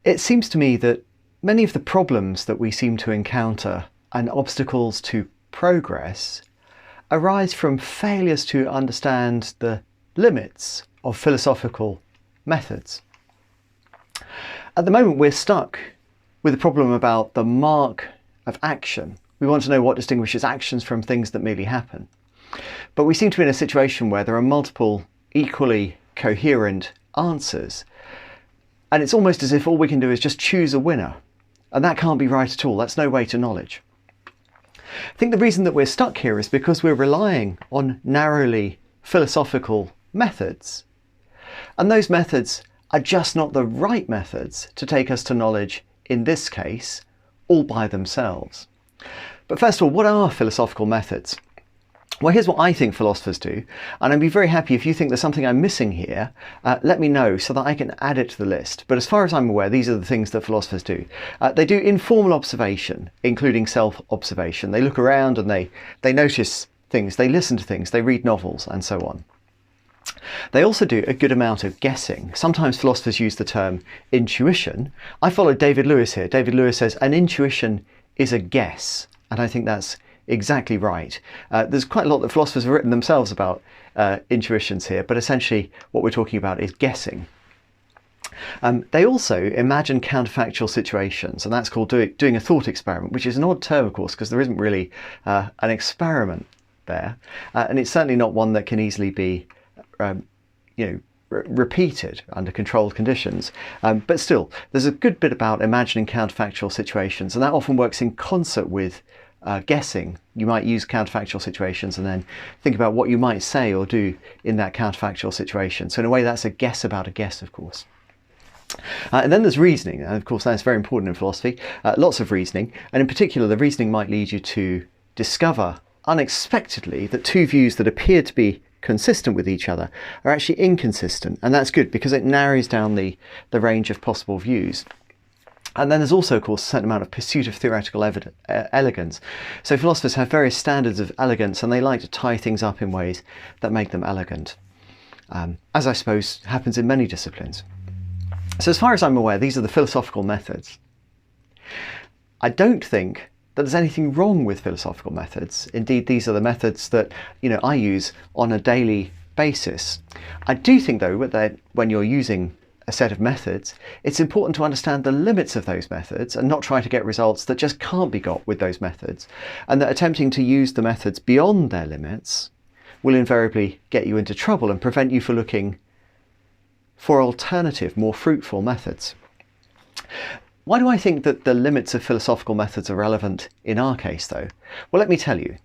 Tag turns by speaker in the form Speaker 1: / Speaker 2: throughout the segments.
Speaker 1: It seems to me that many of the problems that we seem to encounter and obstacles to progress arise from failures to understand the limits of philosophical methods. At the moment, we're stuck with a problem about the mark of action. We want to know what distinguishes actions from things that merely happen. But we seem to be in a situation where there are multiple equally coherent answers. And it's almost as if all we can do is just choose a winner. And that can't be right at all. That's no way to knowledge. I think the reason that we're stuck here is because we're relying on narrowly philosophical methods. And those methods are just not the right methods to take us to knowledge in this case, all by themselves. But first of all, what are philosophical methods? Well, here's what I think philosophers do, and I'd be very happy if you think there's something I'm missing here, let me know so that I can add it to the list. But as far as I'm aware, these are the things that philosophers do. They do informal observation, including self-observation. They look around and they notice things, they listen to things, they read novels and so on. They also do a good amount of guessing. Sometimes philosophers use the term intuition. I follow David Lewis here. David Lewis says an intuition is a guess, and I think that's exactly right. There's quite a lot that philosophers have written themselves about intuitions here, but essentially what we're talking about is guessing. They also imagine counterfactual situations, and that's called doing a thought experiment, which is an odd term, of course, because there isn't really an experiment there, and it's certainly not one that can easily be repeated under controlled conditions. But still, there's a good bit about imagining counterfactual situations, and that often works in concert with guessing. You might use counterfactual situations and then think about what you might say or do in that counterfactual situation. So in a way, that's a guess about a guess, of course. And then there's reasoning, and of course that's very important in philosophy. Lots of reasoning, and in particular the reasoning might lead you to discover unexpectedly that two views that appear to be consistent with each other are actually inconsistent, and that's good because it narrows down the range of possible views. And then there's also, of course, a certain amount of pursuit of theoretical elegance. So philosophers have various standards of elegance, and they like to tie things up in ways that make them elegant, as I suppose happens in many disciplines. So as far as I'm aware, these are the philosophical methods. I don't think that there's anything wrong with philosophical methods. Indeed, these are the methods that I use on a daily basis. I do think, though, that when you're using a set of methods, it's important to understand the limits of those methods and not try to get results that just can't be got with those methods, and that attempting to use the methods beyond their limits will invariably get you into trouble and prevent you from looking for alternative, more fruitful methods. Why do I think that the limits of philosophical methods are relevant in our case, though? Well, let me tell you.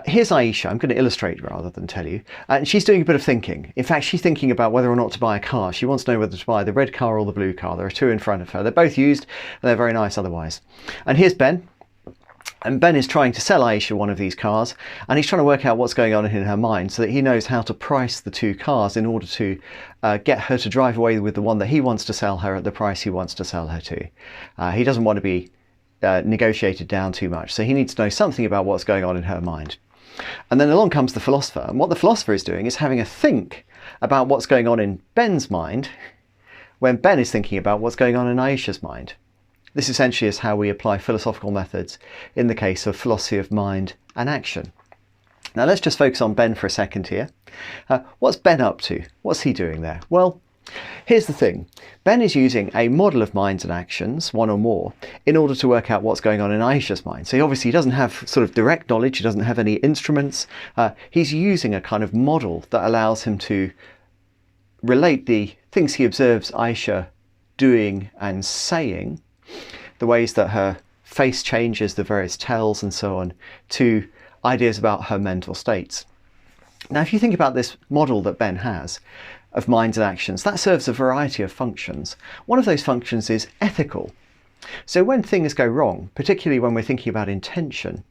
Speaker 1: Here's Aisha. I'm going to illustrate rather than tell you. And she's doing a bit of thinking. In fact, she's thinking about whether or not to buy a car. She wants to know whether to buy the red car or the blue car. There are two in front of her. They're both used and they're very nice otherwise. And here's Ben. And Ben is trying to sell Aisha one of these cars, and he's trying to work out what's going on in her mind so that he knows how to price the two cars in order to get her to drive away with the one that he wants to sell her at the price he wants to sell her to. He doesn't want to be negotiated down too much, so he needs to know something about what's going on in her mind. And then along comes the philosopher, and what the philosopher is doing is having a think about what's going on in Ben's mind when Ben is thinking about what's going on in Aisha's mind. This essentially is how we apply philosophical methods in the case of philosophy of mind and action. Now let's just focus on Ben for a second here. What's Ben up to? What's he doing there? Well, here's the thing. Ben is using a model of minds and actions, one or more, in order to work out what's going on in Aisha's mind. So obviously he doesn't have sort of direct knowledge, he doesn't have any instruments. He's using a kind of model that allows him to relate the things he observes Aisha doing and saying, the ways that her face changes, the various tells and so on, to ideas about her mental states. Now, if you think about this model that Ben has of minds and actions, that serves a variety of functions. One of those functions is ethical. So when things go wrong, particularly when we're thinking about intention,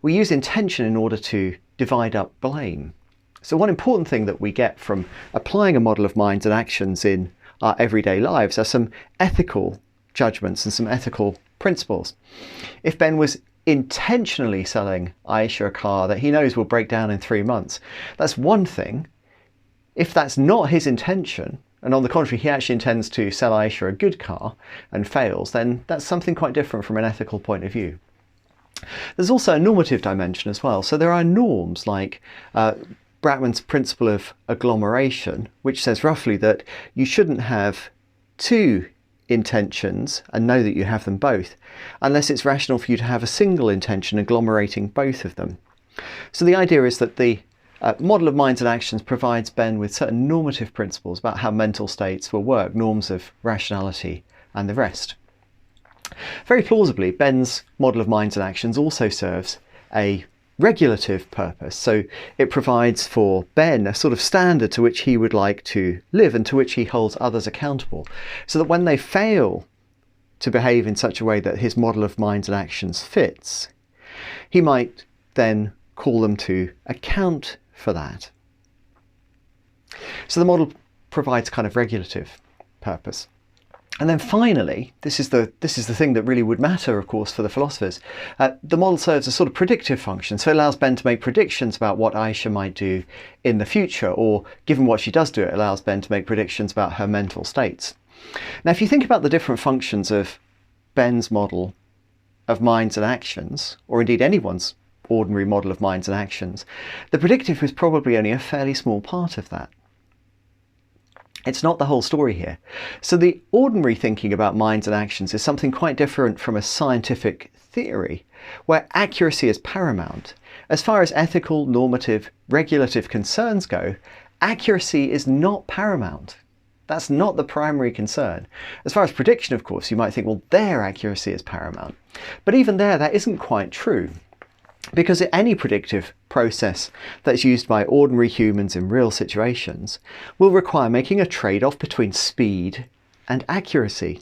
Speaker 1: we use intention in order to divide up blame. So one important thing that we get from applying a model of minds and actions in our everyday lives are some ethical judgments and some ethical principles. If Ben was intentionally selling Aisha a car that he knows will break down in 3 months, that's one thing. If that's not his intention, and on the contrary he actually intends to sell Aisha a good car and fails, then that's something quite different from an ethical point of view. There's also a normative dimension as well. So there are norms like Bratman's principle of agglomeration, which says roughly that you shouldn't have two intentions and know that you have them both, unless it's rational for you to have a single intention agglomerating both of them. So the idea is that the model of minds and actions provides Ben with certain normative principles about how mental states will work, norms of rationality and the rest. Very plausibly, Ben's model of minds and actions also serves a regulative purpose. So it provides for Ben a sort of standard to which he would like to live and to which he holds others accountable, so that when they fail to behave in such a way that his model of minds and actions fits, he might then call them to account for that. So the model provides kind of regulative purpose. And then finally, this is the thing that really would matter, of course, for the philosophers. The model serves a sort of predictive function, so it allows Ben to make predictions about what Aisha might do in the future, or given what she does do, it allows Ben to make predictions about her mental states. Now, if you think about the different functions of Ben's model of minds and actions, or indeed anyone's ordinary model of minds and actions, the predictive is probably only a fairly small part of that. It's not the whole story here. So the ordinary thinking about minds and actions is something quite different from a scientific theory, where accuracy is paramount. As far as ethical, normative, regulative concerns go, accuracy is not paramount. That's not the primary concern. As far as prediction, of course, you might think, well, their accuracy is paramount. But even there, that isn't quite true. Because any predictive process that's used by ordinary humans in real situations will require making a trade-off between speed and accuracy.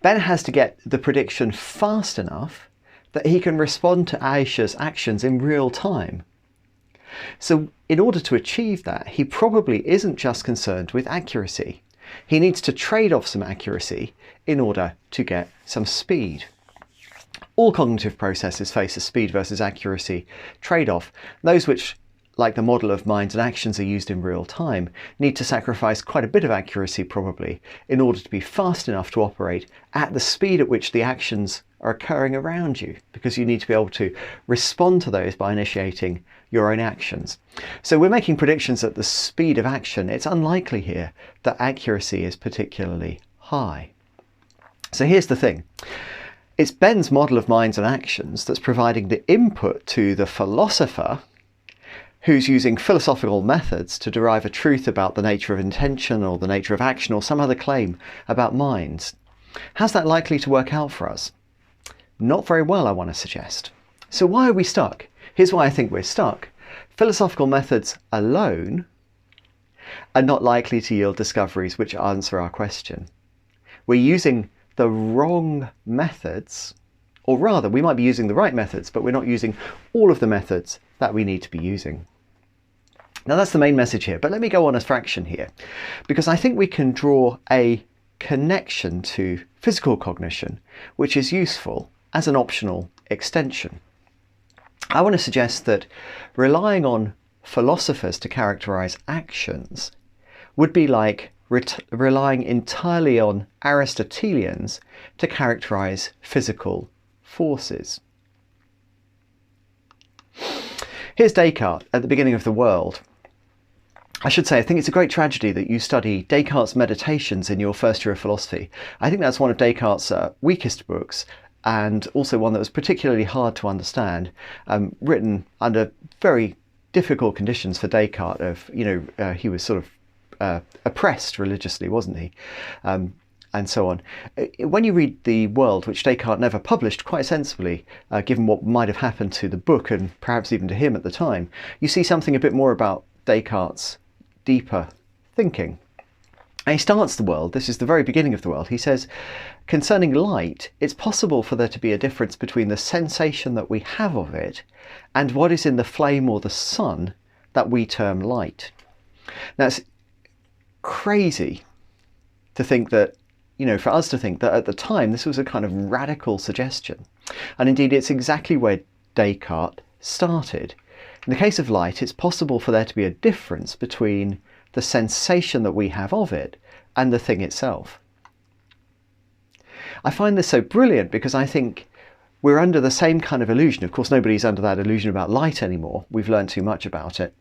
Speaker 1: Ben has to get the prediction fast enough that he can respond to Aisha's actions in real time. So in order to achieve that, he probably isn't just concerned with accuracy. He needs to trade off some accuracy in order to get some speed. All cognitive processes face a speed versus accuracy trade-off. Those which, like the model of minds and actions, are used in real time, need to sacrifice quite a bit of accuracy probably in order to be fast enough to operate at the speed at which the actions are occurring around you, because you need to be able to respond to those by initiating your own actions. So we're making predictions at the speed of action. It's unlikely here that accuracy is particularly high. So here's the thing. It's Ben's model of minds and actions that's providing the input to the philosopher, who's using philosophical methods to derive a truth about the nature of intention or the nature of action or some other claim about minds. How's that likely to work out for us? Not very well, I want to suggest. So why are we stuck? Here's why I think we're stuck. Philosophical methods alone are not likely to yield discoveries which answer our question. We're using the wrong methods, or rather we might be using the right methods, but we're not using all of the methods that we need to be using. Now that's the main message here, but let me go on a fraction here, because I think we can draw a connection to physical cognition which is useful as an optional extension. I want to suggest that relying on philosophers to characterize actions would be like relying entirely on Aristotelians to characterize physical forces. Here's Descartes at the beginning of the world. I should say, I think it's a great tragedy that you study Descartes' Meditations in your first year of philosophy. I think that's one of Descartes' weakest books, and also one that was particularly hard to understand, written under very difficult conditions for Descartes. He was sort of oppressed religiously, wasn't he? And so on. When you read The World, which Descartes never published quite sensibly, given what might have happened to the book and perhaps even to him at the time, you see something a bit more about Descartes' deeper thinking. And he starts The World, this is the very beginning of The World, he says, concerning light, it's possible for there to be a difference between the sensation that we have of it and what is in the flame or the sun that we term light. Now it's crazy to think that, for us to think that at the time this was a kind of radical suggestion. And indeed it's exactly where Descartes started. In the case of light, it's possible for there to be a difference between the sensation that we have of it and the thing itself. I find this so brilliant because I think we're under the same kind of illusion. Of course, nobody's under that illusion about light anymore. We've learned too much about it.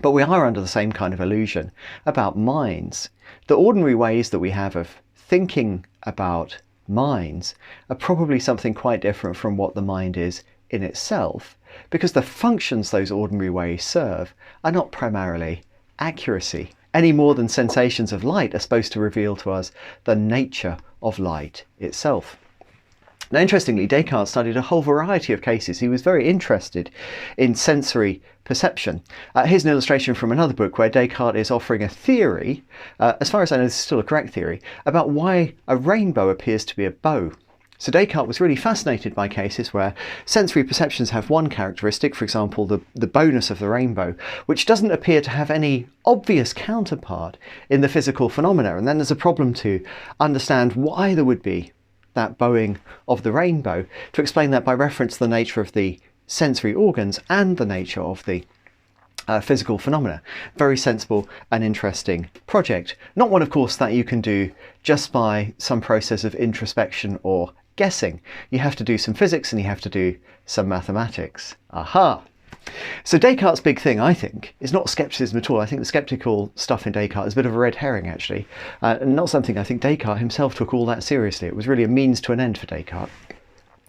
Speaker 1: But we are under the same kind of illusion about minds. The ordinary ways that we have of thinking about minds are probably something quite different from what the mind is in itself, because the functions those ordinary ways serve are not primarily accuracy, any more than sensations of light are supposed to reveal to us the nature of light itself. Now, interestingly, Descartes studied a whole variety of cases. He was very interested in sensory perception. Here's an illustration from another book where Descartes is offering a theory, as far as I know this is still a correct theory, about why a rainbow appears to be a bow. So Descartes was really fascinated by cases where sensory perceptions have one characteristic, for example, the bowness of the rainbow, which doesn't appear to have any obvious counterpart in the physical phenomena. And then there's a problem to understand why there would be that bowing of the rainbow, to explain that by reference to the nature of the sensory organs and the nature of the physical phenomena. Very sensible and interesting project. Not one, of course, that you can do just by some process of introspection or guessing. You have to do some physics and you have to do some mathematics. Aha! So Descartes' big thing, I think, is not scepticism at all. I think the sceptical stuff in Descartes is a bit of a red herring, actually, and not something I think Descartes himself took all that seriously. It was really a means to an end for Descartes.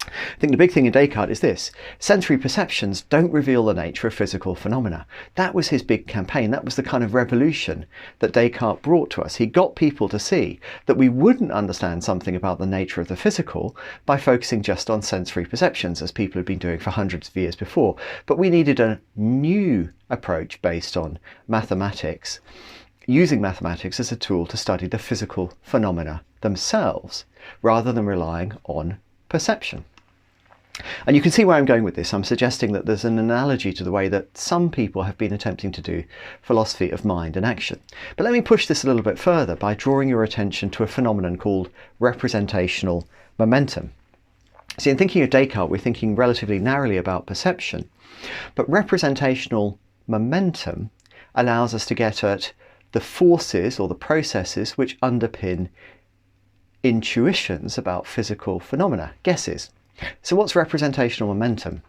Speaker 1: I think the big thing in Descartes is this: sensory perceptions don't reveal the nature of physical phenomena. That was his big campaign. That was the kind of revolution that Descartes brought to us. He got people to see that we wouldn't understand something about the nature of the physical by focusing just on sensory perceptions, as people had been doing for hundreds of years before. But we needed a new approach based on mathematics, using mathematics as a tool to study the physical phenomena themselves, rather than relying on perception. And you can see where I'm going with this. I'm suggesting that there's an analogy to the way that some people have been attempting to do philosophy of mind and action. But let me push this a little bit further by drawing your attention to a phenomenon called representational momentum. See, in thinking of Descartes, we're thinking relatively narrowly about perception, but representational momentum allows us to get at the forces or the processes which underpin intuitions about physical phenomena, guesses. So what's representational momentum?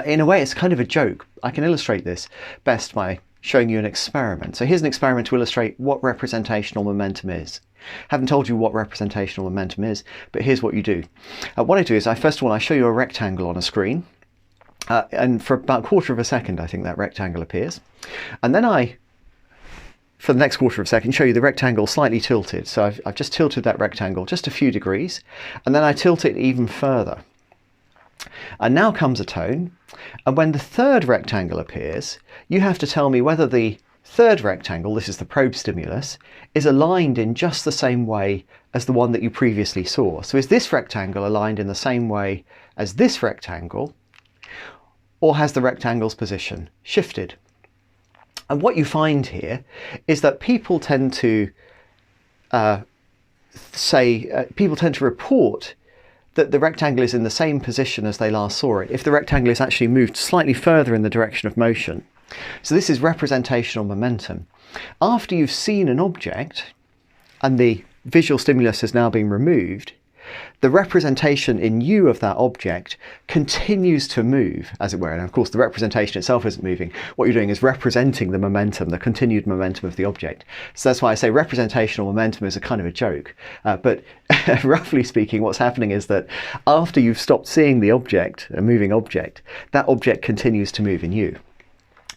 Speaker 1: In a way, it's kind of a joke. I can illustrate this best by showing you an experiment. So here's an experiment to illustrate what representational momentum is. Haven't told you what representational momentum is, but here's what you do. What I do is, first of all, I show you a rectangle on a screen, and for about a quarter of a second, I think that rectangle appears. And then for the next quarter of a second, show you the rectangle slightly tilted. So I've just tilted that rectangle just a few degrees, and then I tilt it even further. And now comes a tone, and when the third rectangle appears, you have to tell me whether the third rectangle, this is the probe stimulus, is aligned in just the same way as the one that you previously saw. So is this rectangle aligned in the same way as this rectangle, or has the rectangle's position shifted? And what you find here is that people tend to report that the rectangle is in the same position as they last saw it if the rectangle is actually moved slightly further in the direction of motion. So this is representational momentum. After you've seen an object and the visual stimulus has now been removed, the representation in you of that object continues to move, as it were. And of course, the representation itself isn't moving. What you're doing is representing the momentum, the continued momentum of the object. So that's why I say representational momentum is a kind of a joke. But roughly speaking, what's happening is that after you've stopped seeing the object, a moving object, that object continues to move in you.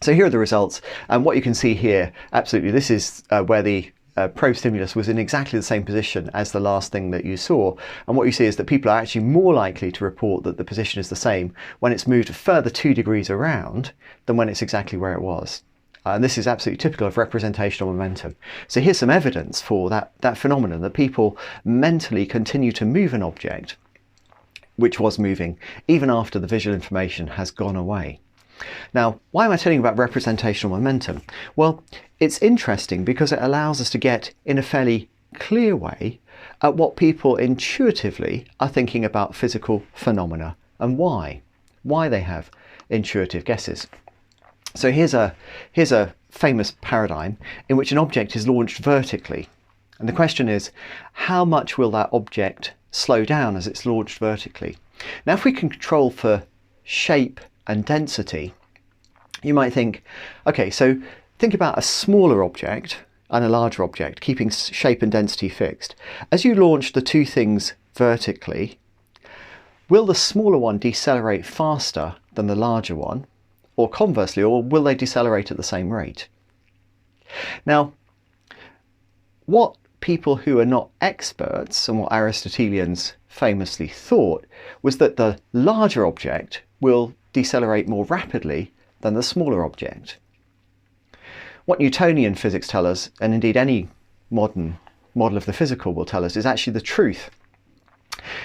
Speaker 1: So here are the results. And what you can see here, absolutely, this is where the probe stimulus was in exactly the same position as the last thing that you saw. And what you see is that people are actually more likely to report that the position is the same when it's moved a further 2 degrees around than when it's exactly where it was. And this is absolutely typical of representational momentum. So here's some evidence for that phenomenon, that people mentally continue to move an object which was moving even after the visual information has gone away. Now, why am I telling you about representational momentum? Well, it's interesting because it allows us to get in a fairly clear way at what people intuitively are thinking about physical phenomena and why they have intuitive guesses. So here's a famous paradigm in which an object is launched vertically. And the question is, how much will that object slow down as it's launched vertically? Now, if we can control for shape and density, you might think, okay, so think about a smaller object and a larger object, keeping shape and density fixed. As you launch the two things vertically, will the smaller one decelerate faster than the larger one? Or conversely, or will they decelerate at the same rate? Now, what people who are not experts, and what Aristotelians famously thought, was that the larger object will decelerate more rapidly than the smaller object. What Newtonian physics tell us, and indeed any modern model of the physical will tell us, is actually the truth.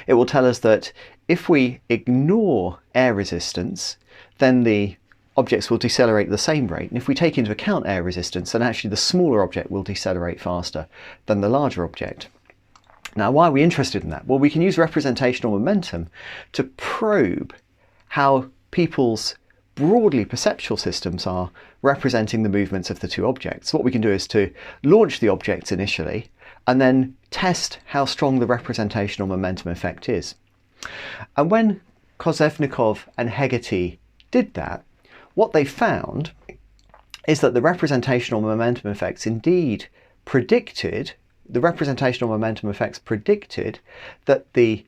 Speaker 1: It will tell us that if we ignore air resistance, then the objects will decelerate at the same rate. And if we take into account air resistance, then actually the smaller object will decelerate faster than the larger object. Now, why are we interested in that? Well, we can use representational momentum to probe how people's broadly perceptual systems are representing the movements of the two objects. What we can do is to launch the objects initially and then test how strong the representational momentum effect is. And when Kozevnikov and Hegarty did that, what they found is that the representational momentum effects indeed predicted, the representational momentum effects predicted that the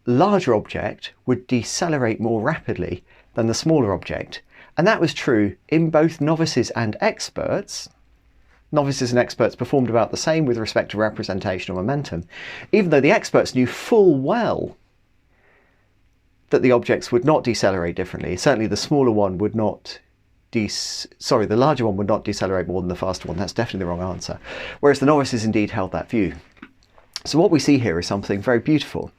Speaker 1: larger object would decelerate more rapidly than the smaller object. And that was true in both novices and experts. Novices and experts performed about the same with respect to representational momentum, even though the experts knew full well that the objects would not decelerate differently. Certainly the smaller one would not the larger one would not decelerate more than the faster one. That's definitely the wrong answer. Whereas the novices indeed held that view. So what we see here is something very beautiful.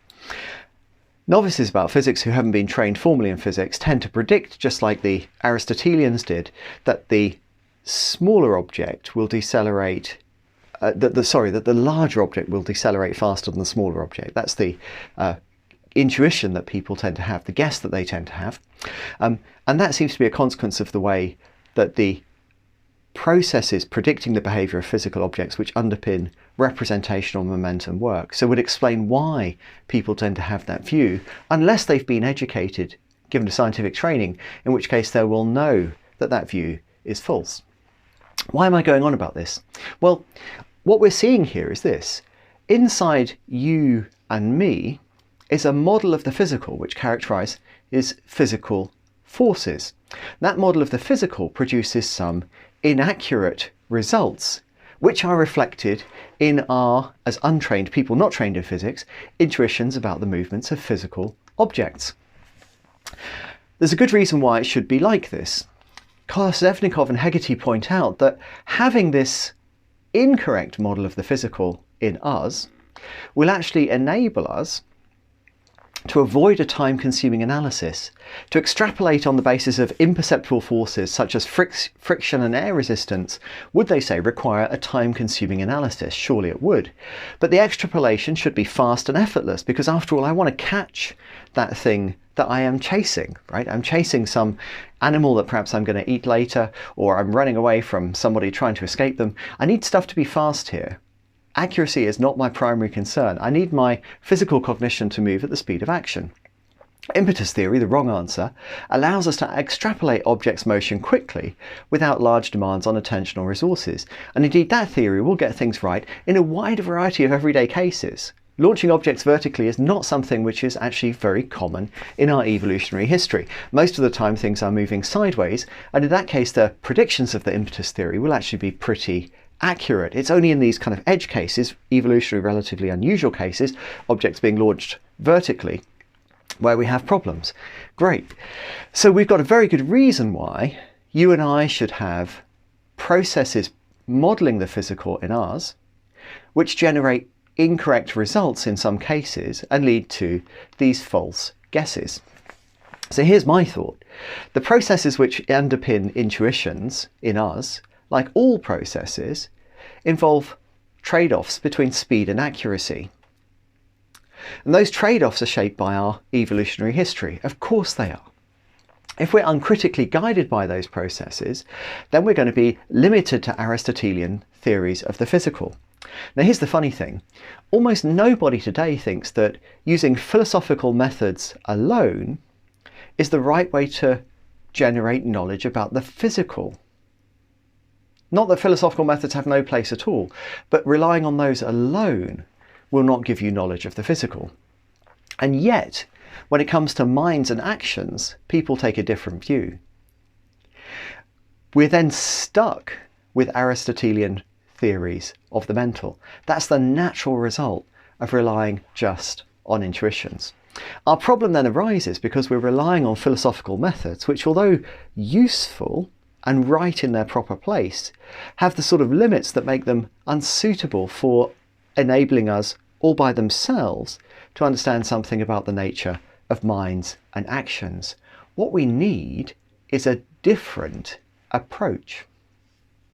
Speaker 1: Novices about physics who haven't been trained formally in physics tend to predict, just like the Aristotelians did, that the smaller object will decelerate, that the larger object will decelerate faster than the smaller object. That's the intuition that people tend to have, the guess that they tend to have. And that seems to be a consequence of the way that the processes predicting the behaviour of physical objects which underpin representational momentum work. So it would explain why people tend to have that view, unless they've been educated, given a scientific training, in which case they will know that that view is false. Why am I going on about this? Well, what we're seeing here is this. Inside you and me is a model of the physical which characterises physical forces. That model of the physical produces some inaccurate results, which are reflected in our, as untrained people not trained in physics, intuitions about the movements of physical objects. There's a good reason why it should be like this. Kozevnikov and Hegarty point out that having this incorrect model of the physical in us will actually enable us to avoid a time-consuming analysis, to extrapolate on the basis of imperceptible forces such as friction and air resistance would, they say, require a time-consuming analysis. Surely it would. But the extrapolation should be fast and effortless, because after all, I want to catch that thing that I am chasing, right? I'm chasing some animal that perhaps I'm going to eat later, or I'm running away from somebody trying to escape them. I need stuff to be fast here. Accuracy is not my primary concern. I need my physical cognition to move at the speed of action. Impetus theory, the wrong answer, allows us to extrapolate objects' motion quickly without large demands on attentional resources. And indeed, that theory will get things right in a wide variety of everyday cases. Launching objects vertically is not something which is actually very common in our evolutionary history. Most of the time things are moving sideways, and in that case the predictions of the impetus theory will actually be pretty accurate. It's only in these kind of edge cases, evolutionary relatively unusual cases, objects being launched vertically, where we have problems. Great. So we've got a very good reason why you and I should have processes modelling the physical in ours, which generate incorrect results in some cases and lead to these false guesses. So here's my thought. The processes which underpin intuitions in us, like all processes, involve trade-offs between speed and accuracy. And those trade-offs are shaped by our evolutionary history. Of course they are. If we're uncritically guided by those processes, then we're going to be limited to Aristotelian theories of the physical. Now here's the funny thing, almost nobody today thinks that using philosophical methods alone is the right way to generate knowledge about the physical. Not that philosophical methods have no place at all, but relying on those alone will not give you knowledge of the physical. And yet, when it comes to minds and actions, people take a different view. We're then stuck with Aristotelian theories of the mental. That's the natural result of relying just on intuitions. Our problem then arises because we're relying on philosophical methods, which, although useful and right in their proper place, have the sort of limits that make them unsuitable for enabling us all by themselves to understand something about the nature of minds and actions. What we need is a different approach.